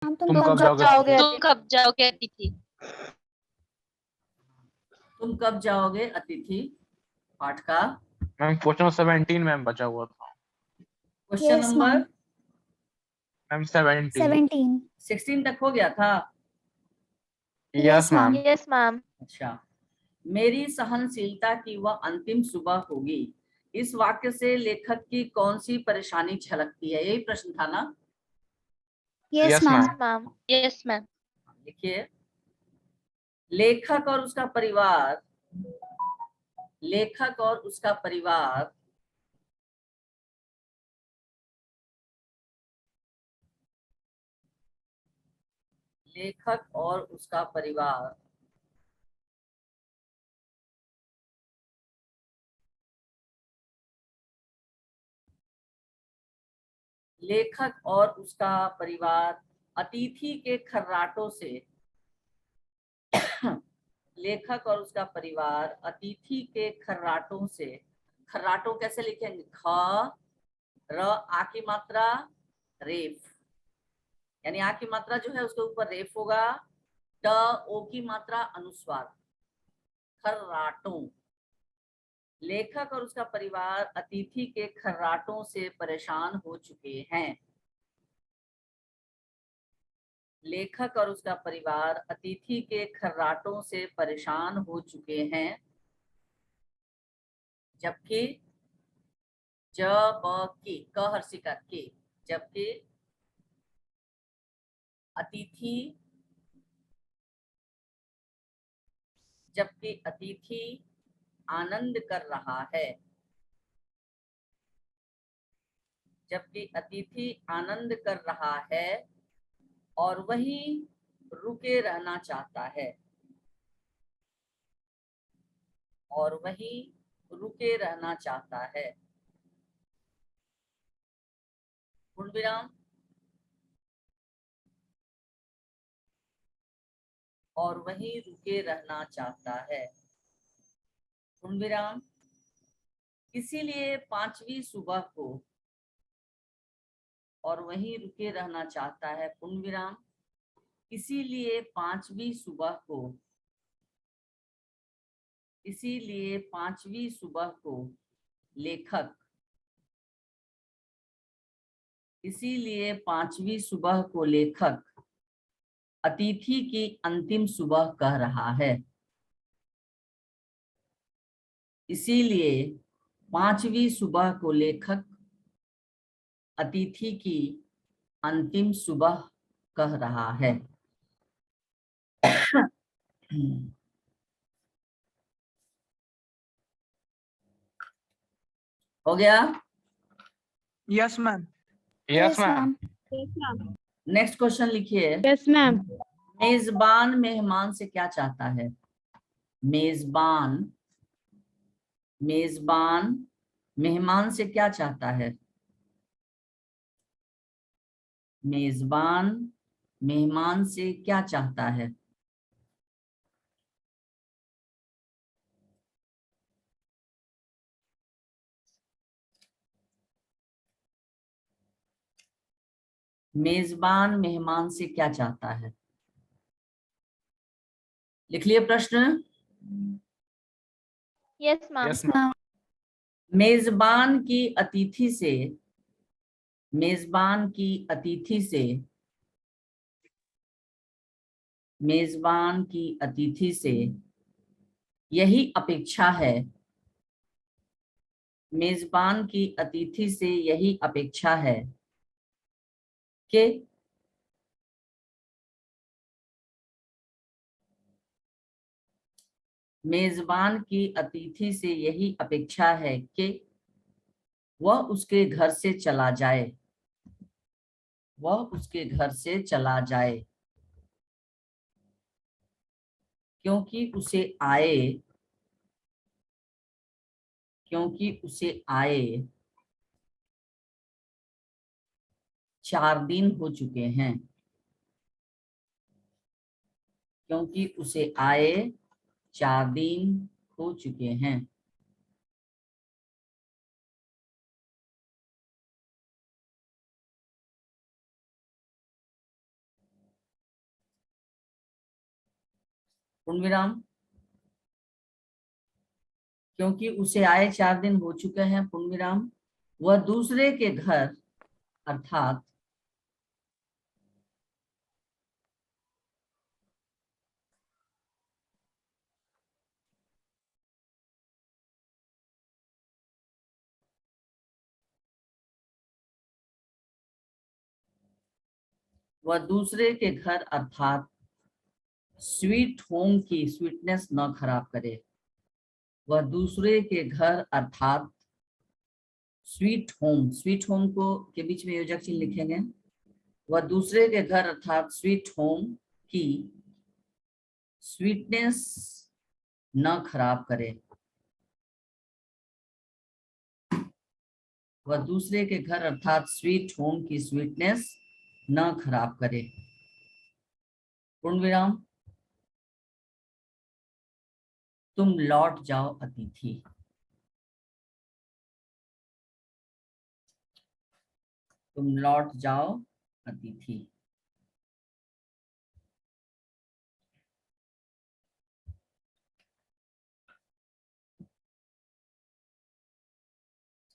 तुम तुम कब कब जाओगे? जाओगे? तुम कब जाओगे अतिथि? तुम कब जाओगे अतिथि पाठ का। मैम क्वेश्चन 17 मैम बचा हुआ था। Question Yes, number ma'am. Ma'am 17। 17. 16 तक हो गया था। Yes ma'am. Yes ma'am. अच्छा, मेरी सहनशीलता की वह अंतिम सुबह होगी, इस वाक्य से लेखक की कौन सी परेशानी झलकती है? यही प्रश्न था ना। Yes, Yes, ma'am. ma'am. Ma'am yes ma'am. देखिए, लेखक और उसका परिवार, लेखक और उसका परिवार लेखक और उसका परिवार लेखक और उसका परिवार अतिथि के खर्राटों से लेखक और उसका परिवार अतिथि के खर्राटों से, खर्राटों कैसे लिखेंगे? ख र आ की मात्रा रेफ, यानी आ की मात्रा जो है उसके ऊपर रेफ होगा। ट ओ की मात्रा अनुस्वार, खर्राटों। लेखक और उसका परिवार अतिथि के खर्राटों से परेशान हो चुके हैं। लेखक और उसका परिवार अतिथि के खर्राटों से परेशान हो चुके हैं, जबकि क हर्षिका के, जबकि अतिथि आनंद कर रहा है, जबकि अतिथि आनंद कर रहा है और वहीं रुके रहना चाहता है, और वहीं रुके रहना चाहता है। पूर्ण विराम। और वहीं रुके रहना चाहता है, पूर्ण विराम। इसीलिए पांचवी सुबह को, और वहीं रुके रहना चाहता है, पूर्ण विराम। इसीलिए पांचवी सुबह को, इसीलिए पांचवी सुबह को लेखक, इसीलिए पांचवी सुबह को लेखक अतिथि की अंतिम सुबह कह रहा है। इसीलिए पांचवी सुबह को लेखक अतिथि की अंतिम सुबह कह रहा है। हो गया? Yes ma'am. Yes ma'am. Next question लिखिए। Yes ma'am. मेजबान मेहमान से क्या चाहता है? मेजबान, मेजबान मेहमान से क्या चाहता है? मेजबान मेहमान से क्या चाहता है? मेजबान मेहमान से क्या चाहता है? लिख लिए प्रश्न। Yes ma'am. Yes ma'am. मेजबान की अतिथि से, मेजबान की अतिथि से, मेजबान की अतिथि से यही अपेक्षा है, मेजबान की अतिथि से यही अपेक्षा है कि मेजबान की अतिथि से यही अपेक्षा है कि वह उसके घर से चला जाए, वह उसके घर से चला जाए, क्योंकि उसे आए, क्योंकि उसे आए 4 दिन हो चुके हैं, क्योंकि उसे आए 4 दिन हो चुके हैं। पूर्ण विराम। क्योंकि उसे आए 4 दिन हो चुके हैं, पूर्ण विराम। वह दूसरे के घर अर्थात वह दूसरे के घर अर्थात स्वीट होम की स्वीटनेस न खराब करे। वह दूसरे के घर अर्थात स्वीट होम को के बीच में योजक चिन्ह लिखेंगे। वह दूसरे के घर अर्थात स्वीट होम की स्वीटनेस न खराब करे। वह दूसरे के घर अर्थात स्वीट होम की स्वीटनेस न खराब करे। पूर्ण विराम। तुम लौट जाओ अतिथि। तुम लौट जाओ अतिथि।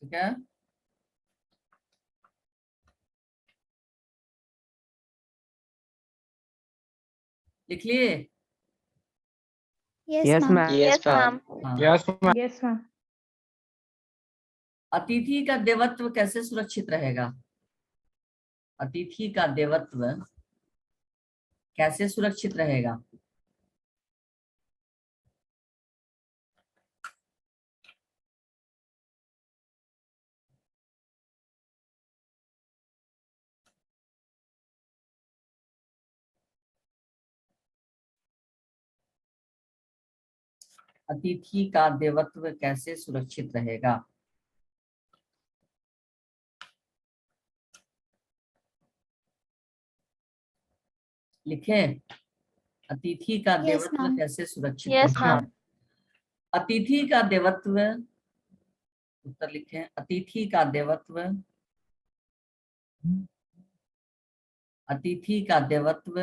ठीक है। लिख लिए? Yes, ma'am. Yes, ma'am. हाँ। Yes ma'am. Yes, ma'am. अतिथि का देवत्व कैसे सुरक्षित रहेगा? अतिथि का देवत्व कैसे सुरक्षित रहेगा? अतिथि का देवत्व कैसे सुरक्षित रहेगा? लिखे? अतिथि का Yes, देवत्व ma'am. कैसे सुरक्षित Yes, रहेगा? ma'am. अतिथि का देवत्व, उत्तर लिखें। अतिथि का देवत्व, अतिथि का देवत्व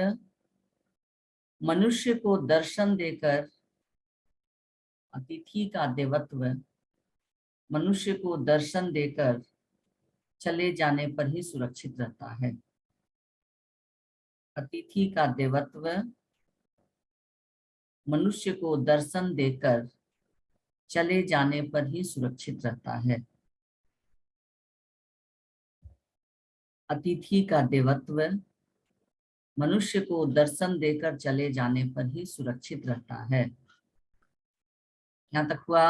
मनुष्य को दर्शन देकर, अतिथि का देवत्व मनुष्य को दर्शन देकर चले जाने पर ही सुरक्षित रहता है। अतिथि का देवत्व मनुष्य को दर्शन देकर चले जाने पर ही सुरक्षित रहता है। अतिथि का देवत्व मनुष्य को दर्शन देकर चले जाने पर ही सुरक्षित रहता है। यहाँ तक हुआ?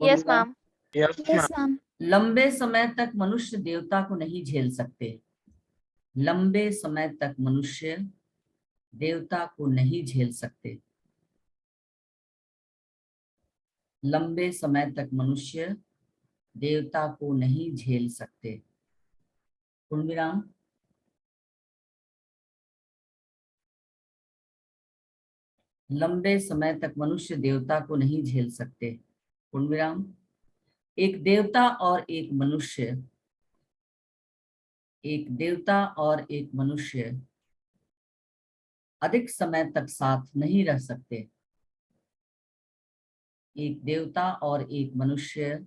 Yes, ma'am. Yes ma'am. Yes, ma'am. लंबे समय तक मनुष्य देवता को नहीं झेल सकते। लंबे समय तक मनुष्य देवता को नहीं झेल सकते। लंबे समय तक मनुष्य देवता को नहीं झेल सकते। पूर्ण विराम। लंबे समय तक मनुष्य देवता को नहीं झेल सकते। पूर्ण विराम। एक देवता और एक मनुष्य, एक देवता और एक मनुष्य अधिक समय तक साथ नहीं रह सकते। एक देवता और एक मनुष्य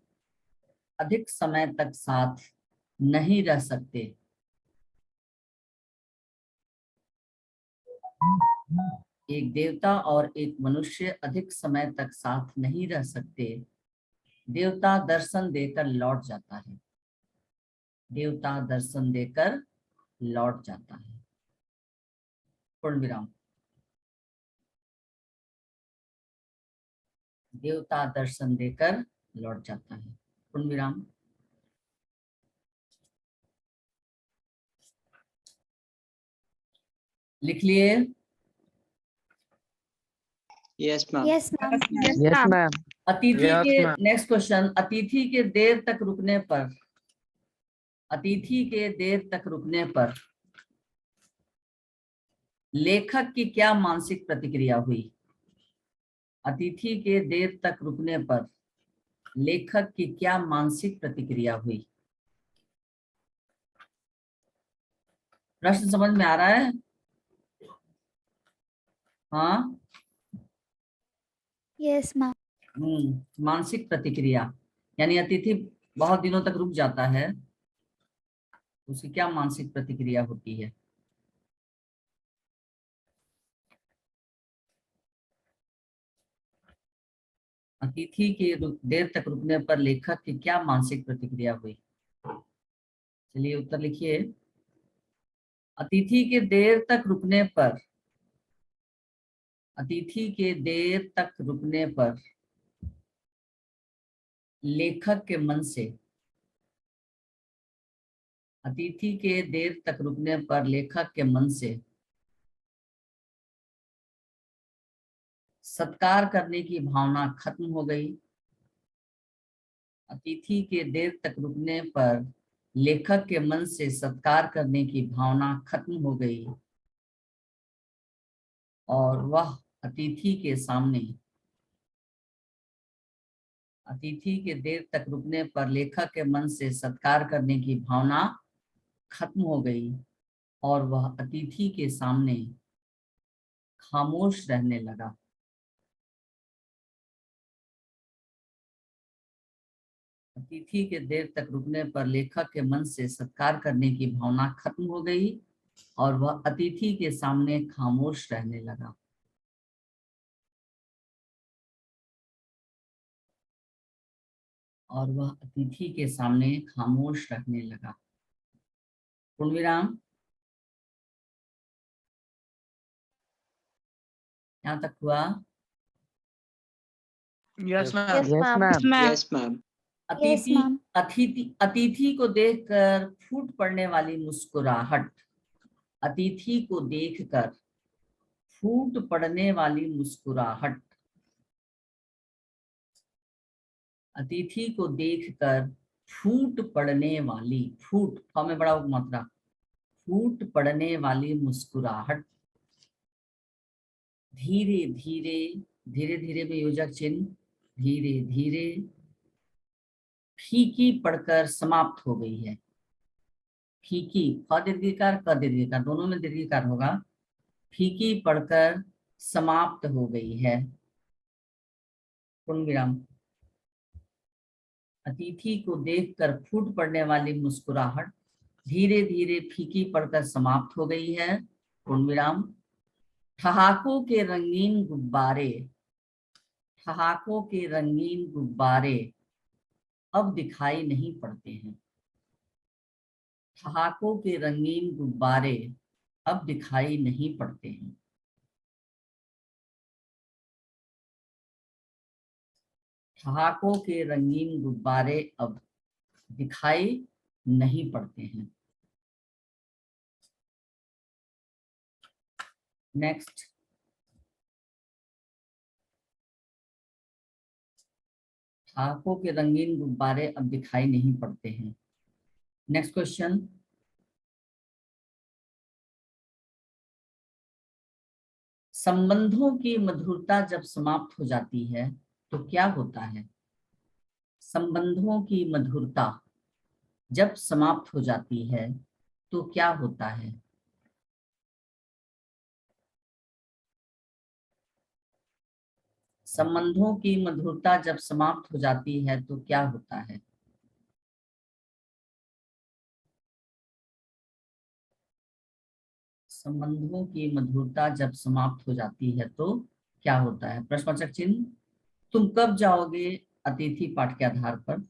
अधिक समय तक साथ नहीं रह सकते। एक देवता और एक मनुष्य अधिक समय तक साथ नहीं रह सकते। देवता दर्शन देकर लौट जाता है। देवता दर्शन देकर लौट जाता है। पूर्ण विराम। देवता दर्शन देकर लौट जाता है। पूर्ण विराम। लिख लिए? Yes, ma'am. Yes, ma'am. Yes, ma'am. अतिथि Yes, के, ma'am. नेक्स्ट क्वेश्चन, अतिथि के देर तक रुकने पर, अतिथि के देर तक रुकने पर लेखक की क्या मानसिक प्रतिक्रिया हुई? अतिथि के देर तक रुकने पर लेखक की क्या मानसिक प्रतिक्रिया हुई? प्रश्न समझ में आ रहा है? हाँ, Yes, ma'am. मानसिक प्रतिक्रिया, यानी अतिथि बहुत दिनों तक रुक जाता है, उसकी क्या मानसिक प्रतिक्रिया होती है? अतिथि के देर तक रुकने पर लेखक की क्या मानसिक प्रतिक्रिया हुई? चलिए उत्तर लिखिए। अतिथि के देर तक रुकने पर, अतिथि के देर तक रुकने पर लेखक के मन से, अतिथि के देर तक रुकने पर लेखक के मन से सत्कार करने की भावना खत्म हो गई। अतिथि के देर तक रुकने पर लेखक के मन से सत्कार करने की भावना खत्म हो गई और वह अतिथि के सामने, अतिथि के देर तक रुकने पर लेखक के मन से सत्कार करने की भावना खत्म हो गई और वह अतिथि के सामने खामोश रहने लगा। अतिथि के देर तक रुकने पर लेखक के मन से सत्कार करने की भावना खत्म हो गई और वह अतिथि के सामने खामोश रहने लगा। और वह अतिथि के सामने खामोश रहने लगा। पूर्ण विराम। यहाँ तक हुआ? Yes, ma'am. Yes, ma'am. Yes, ma'am. Yes, अतिथि ma'am. अतिथि को देखकर फूट पड़ने वाली मुस्कुराहट, अतिथि को देखकर फूट पड़ने वाली मुस्कुराहट, अतिथि को देखकर फूट पड़ने वाली, फूट में बड़ा मात्रा, फूट पड़ने वाली मुस्कुराहट धीरे धीरे, धीरे धीरे में योजक चिन्ह, धीरे धीरे फीकी पड़कर समाप्त हो गई है। फीकी, फ दीर्घिकार क दीर्घिकार दोनों में दीर्घिकार होगा। फीकी पड़कर समाप्त हो गई है। पूर्ण विराम। अतिथि को देखकर फूट पड़ने वाली मुस्कुराहट धीरे धीरे फीकी पड़कर समाप्त हो गई है। पूर्ण विराम। ठहाकों के रंगीन गुब्बारे, ठहाकों के रंगीन गुब्बारे अब दिखाई नहीं पड़ते हैं। ठहाकों के रंगीन गुब्बारे अब दिखाई नहीं पड़ते हैं। ठहाकों के रंगीन गुब्बारे अब दिखाई नहीं पड़ते हैं। नेक्स्ट, ठहाकों के रंगीन गुब्बारे अब दिखाई नहीं पड़ते हैं। नेक्स्ट क्वेश्चन, संबंधों की मधुरता जब समाप्त हो जाती है तो क्या होता है? संबंधों की मधुरता जब समाप्त हो जाती है तो क्या होता है? संबंधों की मधुरता जब समाप्त हो जाती है तो क्या होता है? संबंधों की मधुरता जब समाप्त हो जाती है तो क्या होता है? प्रश्नवाचक चिन्ह। तुम कब जाओगे अतिथि पाठ के आधार पर,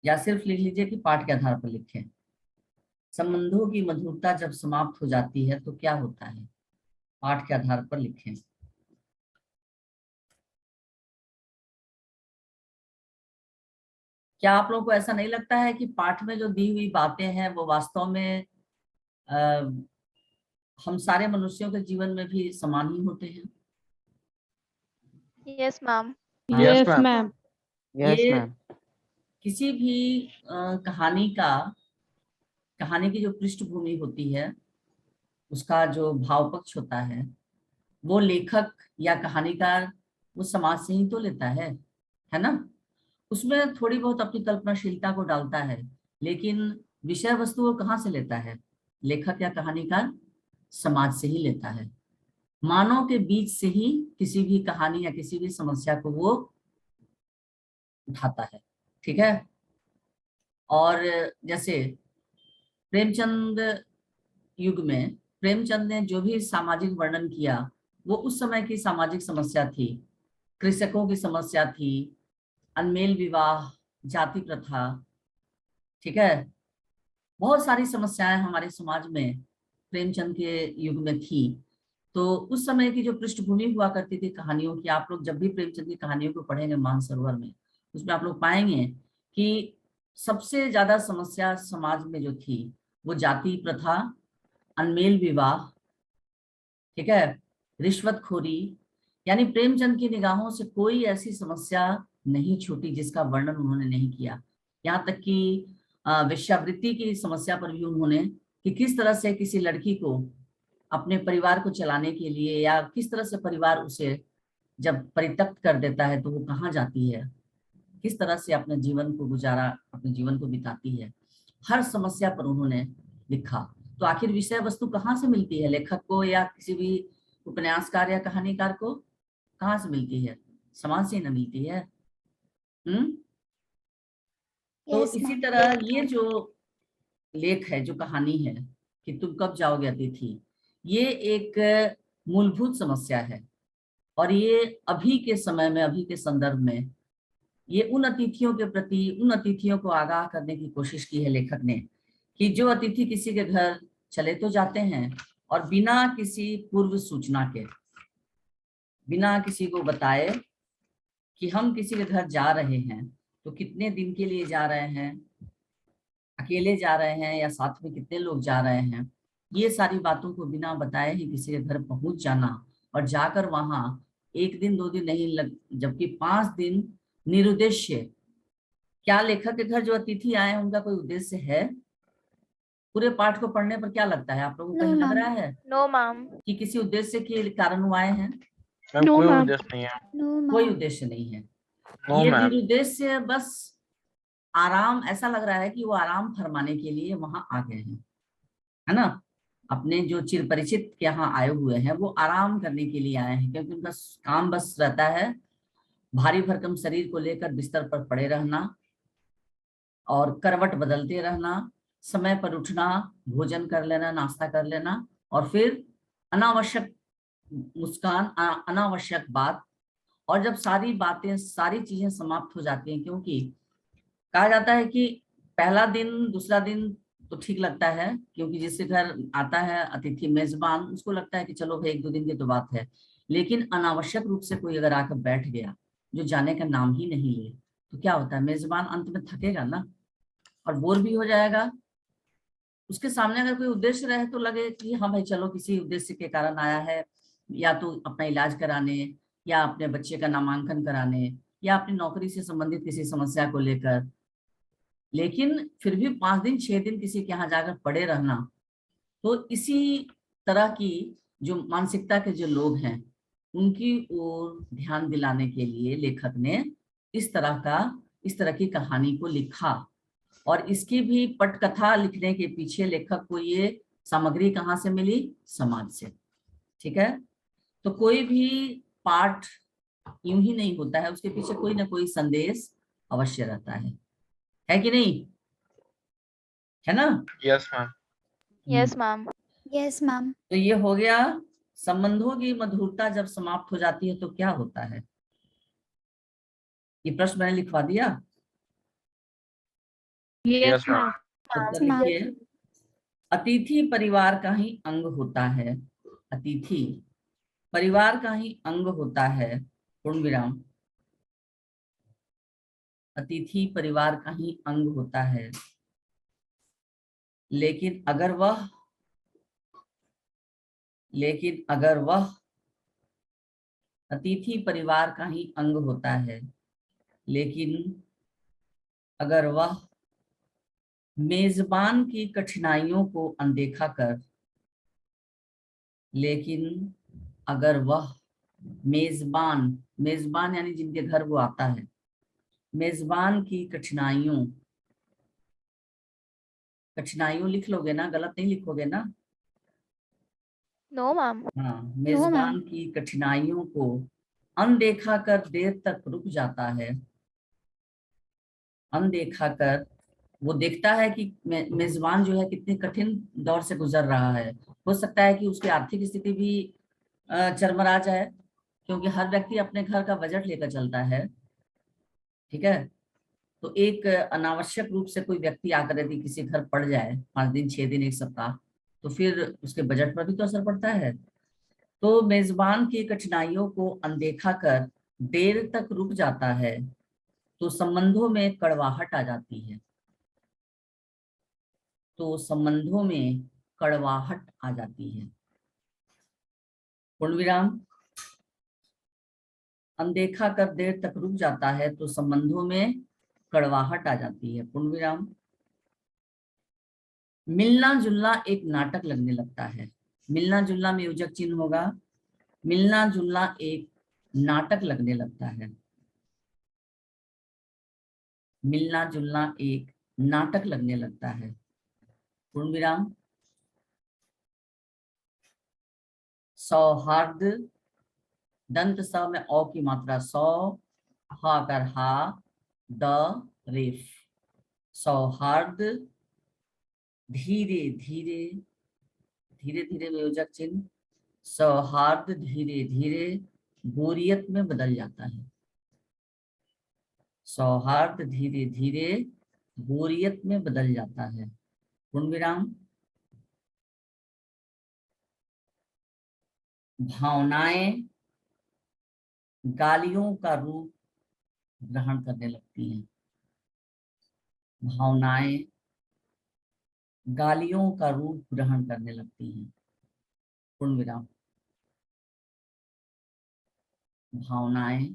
या सिर्फ लिख लीजिए कि पाठ के आधार पर लिखें। संबंधों की मधुरता जब समाप्त हो जाती है तो क्या होता है? पाठ के आधार पर लिखें। क्या आप लोगों को ऐसा नहीं लगता है कि पाठ में जो दी हुई बातें हैं वो वास्तव में हम सारे मनुष्यों के जीवन में भी समान ही होते हैं? Yes, ma'am. Yes, ma'am. ma'am. Yes, ये ma'am. किसी भी कहानी की जो पृष्ठभूमि होती है, उसका जो भाव पक्ष होता है, वो लेखक या कहानीकार वो समाज से ही तो लेता है ना? उसमें थोड़ी बहुत अपनी कल्पनाशीलता को डालता है, लेकिन विषय वस्तु वो कहाँ से लेता है? लेखक या कहानीकार समाज से ही लेता है, मानव के बीच से ही किसी भी कहानी या किसी भी समस्या को वो उठाता है। ठीक है। और जैसे प्रेमचंद युग में प्रेमचंद ने जो भी सामाजिक वर्णन किया वो उस समय की सामाजिक समस्या थी, कृषकों की समस्या थी, अनमेल विवाह, जाति प्रथा। ठीक है। बहुत सारी समस्याएं हमारे समाज में प्रेमचंद के युग में थी। तो उस समय की जो पृष्ठभूमि हुआ करती थी कहानियों की, आप लोग जब भी प्रेमचंद की कहानियों को पढ़ेंगे मानसरोवर में, उसमें आप लोग पाएंगे कि सबसे ज्यादा समस्या समाज में जो थी वो जाति प्रथा, अनमेल विवाह, ठीक है, रिश्वतखोरी। यानी प्रेमचंद की निगाहों से कोई ऐसी समस्या नहीं छूटी जिसका वर्णन उन्होंने नहीं किया। यहाँ तक कि वेश्यावृत्ति की समस्या पर भी उन्होंने, कि किस तरह से किसी लड़की को अपने परिवार को चलाने के लिए, या किस तरह से परिवार उसे जब परित्यक्त कर देता है तो वो कहाँ जाती है, किस तरह से अपने जीवन को गुजारा, अपने जीवन को बिताती है, हर समस्या पर उन्होंने लिखा। तो आखिर विषय वस्तु कहाँ से मिलती है लेखक को, या किसी भी उपन्यासकार या कहानीकार को? कहाँ से मिलती है? समाज से न मिलती है। तो Yes, इसी ma'am. तरह ये जो लेख है, जो कहानी है कि तुम कब जाओगे अतिथि, ये एक मूलभूत समस्या है। और ये अभी के समय में, अभी के संदर्भ में, ये उन अतिथियों के प्रति, उन अतिथियों को आगाह करने की कोशिश की है लेखक ने, कि जो अतिथि किसी के घर चले तो जाते हैं और बिना किसी पूर्व सूचना के, बिना किसी को बताए कि हम किसी के घर जा रहे हैं, तो कितने दिन के लिए जा रहे हैं, अकेले जा रहे हैं या साथ में कितने लोग जा रहे हैं, ये सारी बातों को बिना बताए ही किसी के घर पहुंच जाना, और जाकर वहां 1 दिन 2 दिन नहीं जबकि 5 दिन निरुद्देश्य। क्या लेखक के घर जो अतिथि आए हैं उनका कोई उद्देश्य है? पूरे पाठ को पढ़ने पर क्या लगता है आप लोगों को? No, कहीं लग ma'am. रहा है No, ma'am. कि किसी उद्देश्य के कारण वो आए हैं? मैम No, कोई ma'am. उद्देश्य नहीं है। No, कोई ma'am. उद्देश्य नहीं है। नो ये मैम। निरुद्देश्य बस आराम, ऐसा लग रहा है कि वो आराम फरमाने के लिए वहां आ गए हैं, है ना। अपने जो चिर परिचित के यहाँ आए हुए हैं वो आराम करने के लिए आए हैं, क्योंकि उनका काम बस रहता है भारी भरकम शरीर को लेकर बिस्तर पर पड़े रहना और करवट बदलते रहना, समय पर उठना, भोजन कर लेना, नाश्ता कर लेना, और फिर अनावश्यक मुस्कान, अनावश्यक बात। और जब सारी बातें, सारी चीजें समाप्त हो जाती हैं, क्योंकि कहा जाता है कि पहला दिन दूसरा दिन तो ठीक लगता है, क्योंकि जिसके घर आता है अतिथि मेजबान, उसको लगता है कि चलो भाई 1-2 दिन की तो बात है। लेकिन अनावश्यक रूप से कोई अगर आकर बैठ गया जो जाने का नाम ही नहीं ले, तो क्या होता है, मेजबान अंत में थकेगा ना, और बोर भी हो जाएगा। उसके सामने अगर कोई उद्देश्य रहे तो लगे कि हाँ भाई चलो किसी उद्देश्य के कारण आया है, या तो अपना इलाज कराने, या अपने बच्चे का नामांकन कराने, या अपनी नौकरी से संबंधित किसी समस्या को लेकर। लेकिन फिर भी 5 दिन 6 दिन किसी के यहाँ जाकर पड़े रहना, तो इसी तरह की जो मानसिकता के जो लोग हैं उनकी ओर ध्यान दिलाने के लिए लेखक ने इस तरह की कहानी को लिखा। और इसकी भी पटकथा लिखने के पीछे लेखक को ये सामग्री कहाँ से मिली? समाज से। ठीक है। तो कोई भी पाठ यूं ही नहीं होता है, उसके पीछे कोई ना कोई संदेश अवश्य रहता है कि नहीं? है ना? Yes ma'am. Yes, ma'am. Yes, ma'am. तो ये हो गया, संबंधों की मधुरता जब समाप्त हो जाती है तो क्या होता है? ये प्रश्न मैंने लिखवा दिया। Yes, yes ma'am. ma'am. उत्तर लिखिए। अतिथि परिवार का ही अंग होता है। अतिथि परिवार का ही अंग होता है, पूर्ण विराम। अतिथि परिवार का ही अंग होता है, लेकिन अगर वह अतिथि परिवार का ही अंग होता है, लेकिन अगर वह मेजबान की कठिनाइयों को अनदेखा कर, लेकिन अगर वह मेजबान यानी जिनके घर वो आता है, मेजबान की कठिनाइयों लिख लोगे ना, गलत नहीं लिखोगे ना? No, ma'am. हाँ, मेजबान की कठिनाइयों को अनदेखा कर देर तक रुक जाता है। अनदेखा कर, वो देखता है कि मेजबान जो है कितने कठिन दौर से गुजर रहा है। हो सकता है कि उसकी आर्थिक स्थिति भी चरमरा जाए, क्योंकि हर व्यक्ति अपने घर का बजट लेकर चलता है। ठीक है, तो एक अनावश्यक रूप से कोई व्यक्ति आकर यदि किसी घर पड़ जाए 5 दिन 6 दिन 1 सप्ताह, तो फिर उसके बजट पर भी तो असर पड़ता है। तो मेजबान की कठिनाइयों को अनदेखा कर देर तक रुक जाता है तो संबंधों में कड़वाहट आ जाती है। तो संबंधों में कड़वाहट आ जाती है। पूर्ण विराम। अनदेखा कर देर तक रुक जाता है तो संबंधों में कड़वाहट आ जाती है। पूर्ण विराम। मिलना जुलना एक नाटक लगने लगता है। मिलना जुलना में योजक चिन्ह होगा। मिलना जुलना एक नाटक लगने लगता है। मिलना जुलना एक नाटक लगने लगता है। पूर्ण विराम। सौहार्द, दंत स में औ की मात्रा सौ, हा कर हा, द रेफ। सौहार्द, धीरे धीरे, धीरे धीरे में योजक चिन्ह। सौहार्द धीरे धीरे बोरियत में बदल जाता है। सौहार्द धीरे धीरे बोरियत में बदल जाता है। पूर्ण विराम। भावनाएं गालियों का रूप ग्रहण करने लगती हैं। भावनाएं गालियों का रूप ग्रहण करने लगती हैं। पूर्ण विराम। भावनाएं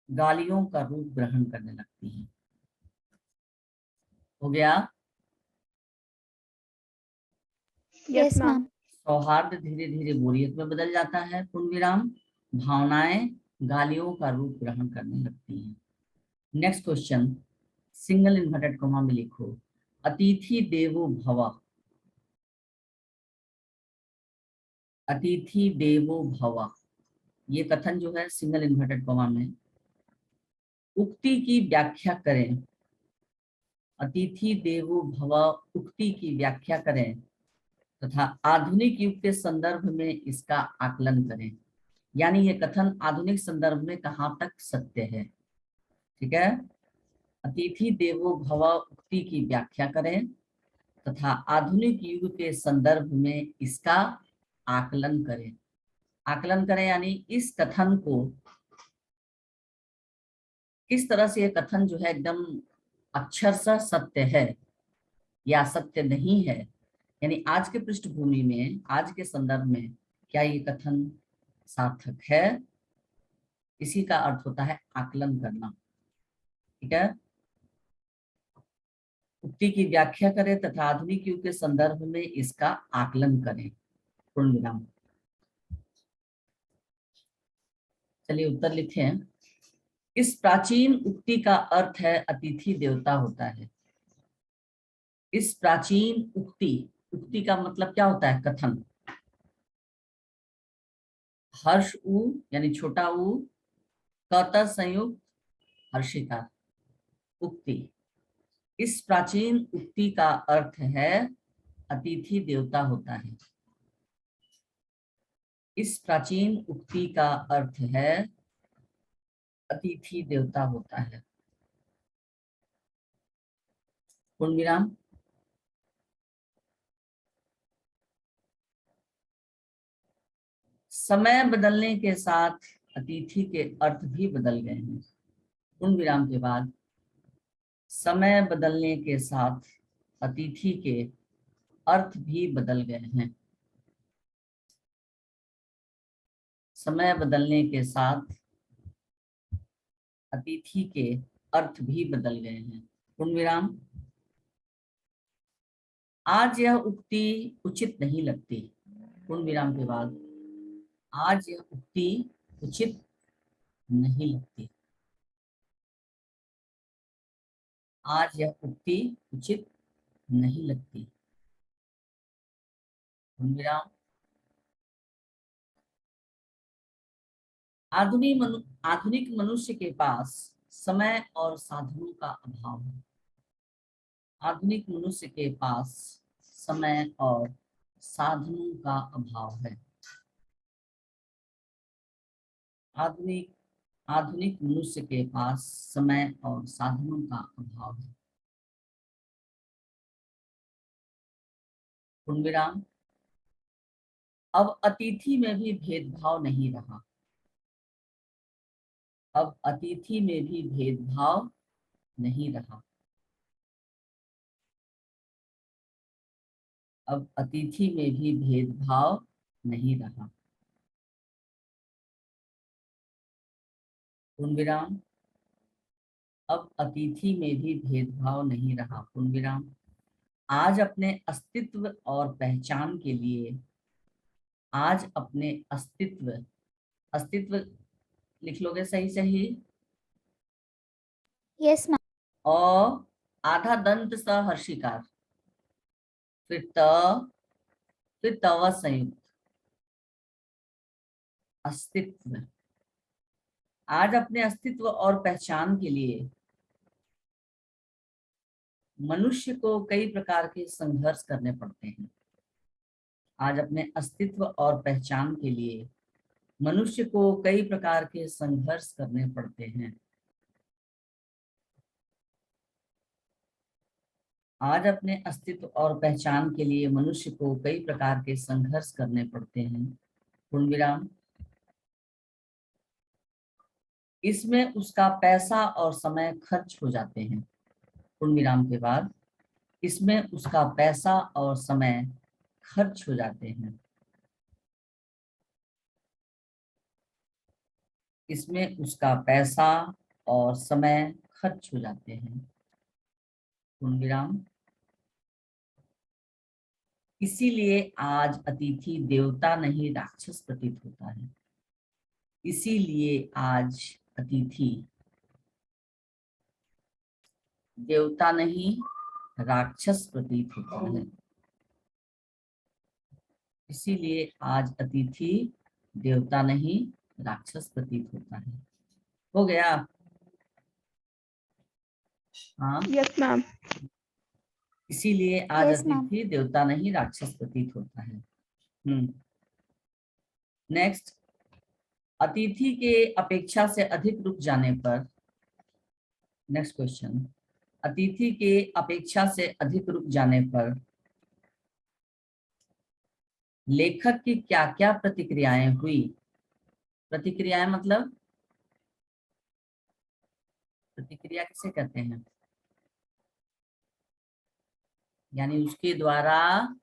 गालियों का रूप ग्रहण करने लगती हैं। हो गया। Yes, ma'am. सौहार्द धीरे धीरे बोरियत में बदल जाता है। पूर्ण विराम। भावनाएं गालियों का रूप ग्रहण करने लगती हैं। Next question, single inverted comma में लिखो, अतिथि देवो भव। अतिथि देवो भव, ये कथन जो है सिंगल इन्वर्टेड कॉमा में, उक्ति की व्याख्या करें। अतिथि देवो भव उक्ति की व्याख्या करें तथा आधुनिक युग के संदर्भ में इसका आकलन करें। यानी ये कथन आधुनिक संदर्भ में कहाँ तक सत्य है। ठीक है, अतिथि देवो भव उक्ति की व्याख्या करें तथा आधुनिक युग के संदर्भ में इसका आकलन करें। आकलन करें यानी इस कथन को, किस तरह से ये कथन जो है एकदम अक्षरशः सत्य है या सत्य नहीं है, यानी आज के पृष्ठभूमि में, आज के संदर्भ में क्या ये कथन सार्थक है, इसी का अर्थ होता है आकलन करना। ठीक है, उक्ति की व्याख्या करें तथा आधुनिक युग के संदर्भ में इसका आकलन करें। पूर्ण विराम। चलिए उत्तर लिखे हैं। इस प्राचीन उक्ति का अर्थ है अतिथि देवता होता है। इस प्राचीन उक्ति, उक्ति का मतलब क्या होता है, कथन। हर्ष उ यानी छोटा उ, कत संयुक्त हर्षिका, उक्ति। इस प्राचीन उक्ति का अर्थ है अतिथि देवता होता है। इस प्राचीन उक्ति का अर्थ है अतिथि देवता होता है। पूर्ण विराम। समय बदलने के साथ अतिथि के अर्थ भी बदल गए हैं। पूर्ण विराम के बाद, समय बदलने के साथ अतिथि के अर्थ भी बदल गए हैं। समय बदलने के साथ अतिथि के अर्थ भी बदल गए हैं। पूर्ण विराम। आज यह उक्ति उचित नहीं लगती। पूर्ण विराम के बाद, आज यह उक्ति उचित नहीं लगती। आज यह उक्ति उचित नहीं लगती। पूर्ण विराम। आधुनिक मनुष्य के पास समय और साधनों का अभाव है। आधुनिक मनुष्य के पास समय और साधनों का अभाव है। आधुनिक मनुष्य के पास समय और साधनों का अभाव है। पूर्णविराम। अब अतिथि में भी भेदभाव नहीं रहा। अब अतिथि में भी भेदभाव नहीं रहा। अब अतिथि में भी भेदभाव नहीं रहा। पूर्णविराम। अब अतिथि में भी भेदभाव नहीं रहा। पूर्णविराम। आज अपने अस्तित्व और पहचान के लिए, आज अपने अस्तित्व लिख लोगे सही सही? Yes ma'am. और आधा दंत सहर्षिकार, फिर तव संयुक्त अस्तित्व। आज अपने अस्तित्व और पहचान के लिए मनुष्य को कई प्रकार के संघर्ष करने पड़ते हैं। आज अपने अस्तित्व और पहचान के लिए मनुष्य को कई प्रकार के संघर्ष करने पड़ते हैं। आज अपने अस्तित्व और पहचान के लिए मनुष्य को कई प्रकार के संघर्ष करने पड़ते हैं। पूर्णविराम। इसमें उसका पैसा और समय खर्च हो जाते हैं। पूर्णविराम के बाद इसमें उसका पैसा और समय खर्च हो जाते हैं। इसमें उसका पैसा और समय खर्च हो जाते हैं। पूर्णविराम। इसीलिए आज अतिथि देवता नहीं राक्षस प्रतीत होता है। इसीलिए आज अतिथि देवता नहीं राक्षस प्रतीत होता है। इसीलिए आज अतिथि देवता नहीं राक्षस प्रतीत होता है। हो गया? हाँ, Yes, ma'am. इसीलिए आज Yes, ma'am. अतिथि देवता नहीं राक्षस प्रतीत होता है। नेक्स्ट, अतिथि के अपेक्षा से अधिक रुक जाने पर, नेक्स्ट क्वेश्चन, अतिथि के अपेक्षा से अधिक रुक जाने पर लेखक की क्या क्या प्रतिक्रियाएं हुई? प्रतिक्रियाएं मतलब प्रतिक्रिया किसे कहते हैं? यानी उसके द्वारा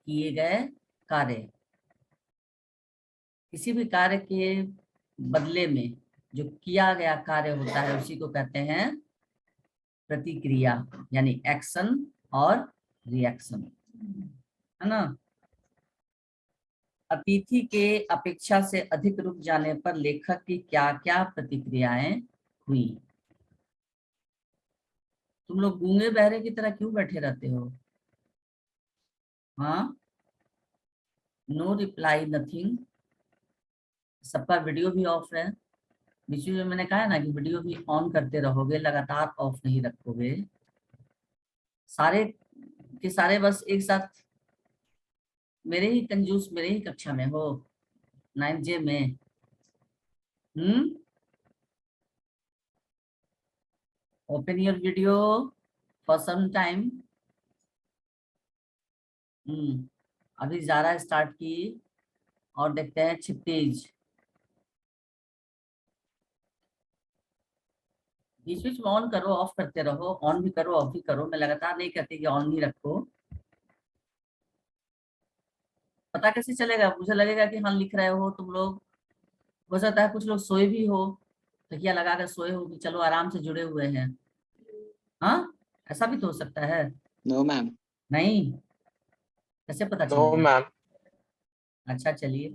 किए गए कार्य। किसी भी कार्य के बदले में जो किया गया कार्य होता है उसी को कहते हैं प्रतिक्रिया, यानी एक्शन और रिएक्शन, है ना। अतिथि के अपेक्षा से अधिक रुक जाने पर लेखक की क्या क्या प्रतिक्रियाएं हुई? तुम लोग गूंगे बहरे की तरह क्यों बैठे रहते हो? हाँ, नो रिप्लाई, नथिंग। सबका वीडियो भी ऑफ है। बीच में मैंने कहा है ना कि वीडियो भी ऑन करते रहोगे, लगातार ऑफ नहीं रखोगे। सारे के सारे बस एक साथ मेरे ही कंजूस, मेरे ही कक्षा में हो, 9J में। Open your video for some time. अभी ज़ारा स्टार्ट की और देखते हैं क्षितिज। बीच बीच में ऑन करो, ऑफ करते रहो, ऑन भी करो, ऑफ भी करो। मैं लगातार नहीं कहती कि ऑन ही रखो। पता कैसे चलेगा? मुझे लगेगा कि हाँ लिख रहे हो तुम लोग। हो सकता है कुछ लोग सोए भी हो, तकिया लगा कर सोए हो कि चलो आराम से जुड़े हुए हैं। हाँ, ऐसा भी तो हो सकता है। No ma'am. नहीं, कैसे पता नो चलेगा? मैम। अच्छा चलिए,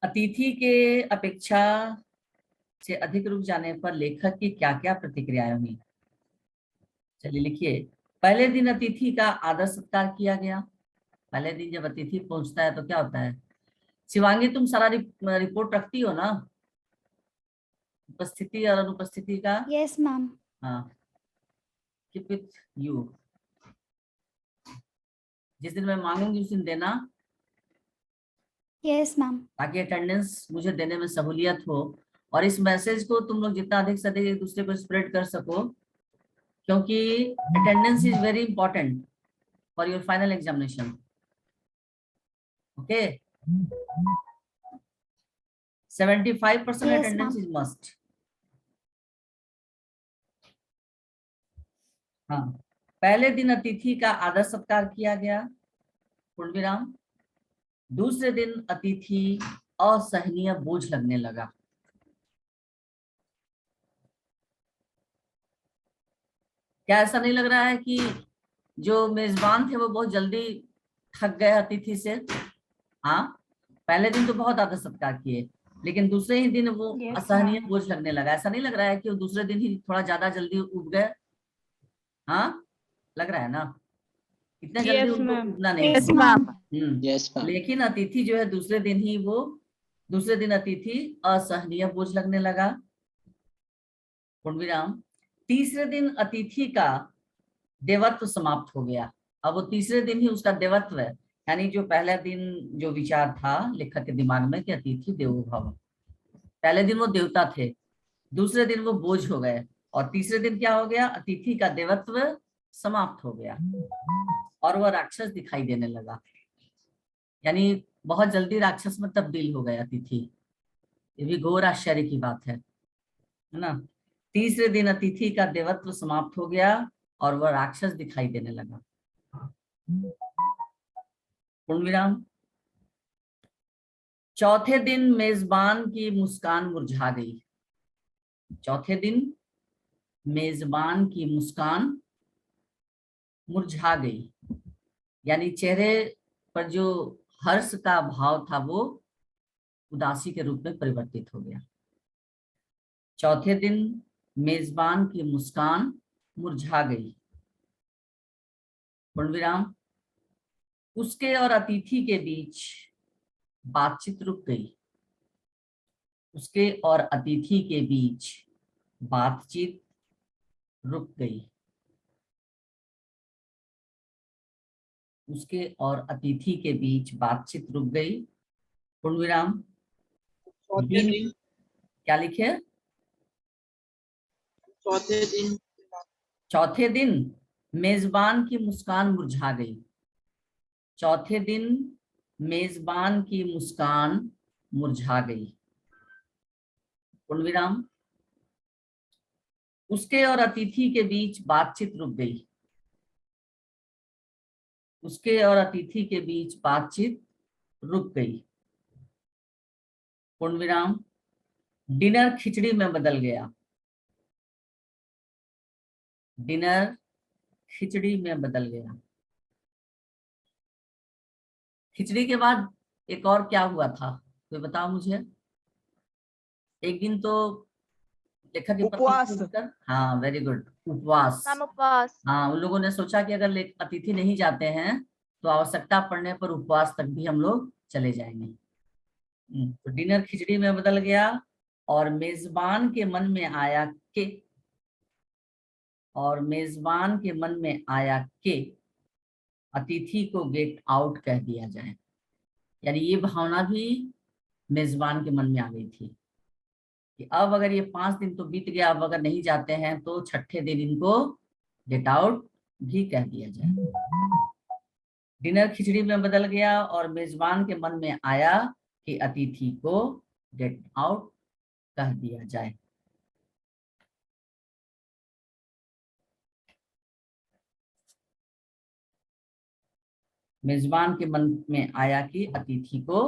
अतिथि के अपेक्षा से अधिक रुक जाने पर लेखक की क्या क्या प्रतिक्रियाएं हुई? चलिए लिखिए। पहले दिन अतिथि का आदर सत्कार किया गया। पहले दिन जब अतिथि पहुंचता है तो क्या होता है? शिवांगी तुम सारा रिपोर्ट रखती हो ना, उपस्थिति और अनुपस्थिति का? Yes, ma'am. हाँ, कीप इट यू। जिस दिन मैं मांगूंगी उस दिन देना, Yes, ma'am. ताकि अटेंडेंस मुझे देने में सहूलियत हो, और इस मैसेज को तुम लोग जितना अधिक से अधिक एक दूसरे को स्प्रेड कर सको, क्योंकि attendance is very important for your final examination. Okay, 75% Yes, attendance ma'am. Is must. हाँ, पहले दिन अतिथि का आदर सत्कार किया गया, पूर्ण विराम। दूसरे दिन अतिथि असहनीय बोझ लगने लगा। क्या ऐसा नहीं लग रहा है कि जो मेजबान थे वो बहुत जल्दी थक गए अतिथि से? हाँ, पहले दिन तो बहुत आदर सत्कार किए, लेकिन दूसरे ही दिन वो Yes, असहनीय ma'am. बोझ लगने लगा। ऐसा नहीं लग रहा है कि वो दूसरे दिन ही थोड़ा ज्यादा जल्दी उब गए? हाँ, लग रहा है ना, इतना जल्दी Yes, उनको ma'am. उबना नहीं Yes, चाहिए। ma'am. Yes, ma'am. लेकिन अतिथि जो है दूसरे दिन अतिथि असहनीय बोझ लगने लगा, पूर्ण विराम। तीसरे दिन अतिथि का देवत्व समाप्त हो गया। अब वो तीसरे दिन ही उसका देवत्व है, यानी जो पहले दिन जो विचार था लेखक के दिमाग में कि अतिथि देवो भव, पहले दिन वो देवता थे, दूसरे दिन वो बोझ हो गए, और तीसरे दिन क्या हो गया? अतिथि का देवत्व समाप्त हो गया और वह राक्षस दिखाई देने लगा, यानी बहुत जल्दी राक्षस में तब्दील हो गया अतिथि। ये भी घोर आश्चर्य की बात है ना। तीसरे दिन अतिथि का देवत्व समाप्त हो गया और वह राक्षस दिखाई देने लगा, पूर्ण विराम। चौथे दिन मेजबान की मुस्कान मुरझा गई। चौथे दिन मेजबान की मुस्कान मुरझा गई, यानी चेहरे पर जो हर्ष का भाव था वो उदासी के रूप में परिवर्तित हो गया। चौथे दिन मेजबान की मुस्कान मुरझा गई, पूर्ण विराम। उसके और अतिथि के बीच बातचीत रुक गई। उसके और अतिथि के बीच बातचीत रुक गई। उसके और अतिथि के बीच बातचीत रुक गई, पूर्ण विराम। चौथे दिन दिन क्या लिखे? चौथे दिन चौथे दिन मेजबान की मुस्कान मुरझा गई। चौथे दिन मेजबान की मुस्कान मुरझा गई, पूर्ण विराम। उसके और अतिथि के बीच बातचीत रुक गई। उसके और अतिथि के बीच बातचीत रुक गई, पूर्ण विराम। डिनर खिचड़ी में बदल गया। डिनर खिचड़ी में बदल गया। खिचड़ी के बाद एक और क्या हुआ था, तो बताओ मुझे। एक दिन तो लेखक की पत्नी उपवास। को उठकर, हाँ वेरी गुड, उपवास। Ma'am, उपवास। हाँ, उन लोगों ने सोचा कि अगर अतिथि नहीं जाते हैं तो आवश्यकता पड़ने पर उपवास तक भी हम लोग चले जाएंगे। तो डिनर खिचड़ी में बदल गया और मेजबान के मन में आया कि अतिथि को गेट आउट कह दिया जाए, यानी ये भावना भी मेजबान के मन में आ गई थी कि अब अगर ये 5 दिन तो बीत गया, अब अगर नहीं जाते हैं तो छठे दिन इनको गेट आउट भी कह दिया जाए। डिनर खिचड़ी में बदल गया और मेजबान के मन में आया कि अतिथि को गेट आउट कह दिया जाए। मेजबान के मन में आया कि अतिथि को